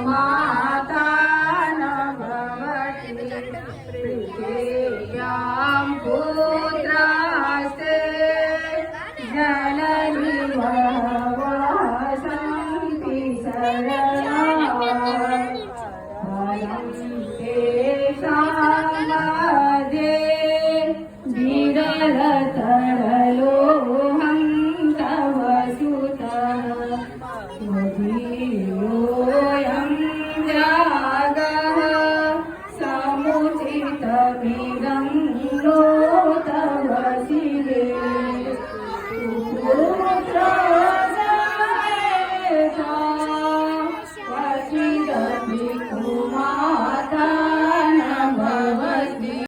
माता न भवति प्रीतेयां पुत्रास्ते जननी वसन्ति शरणा सामदे विरलतरलोहं तव सुतः स्वधीयोऽयं त्यागः समुचितमिदं नो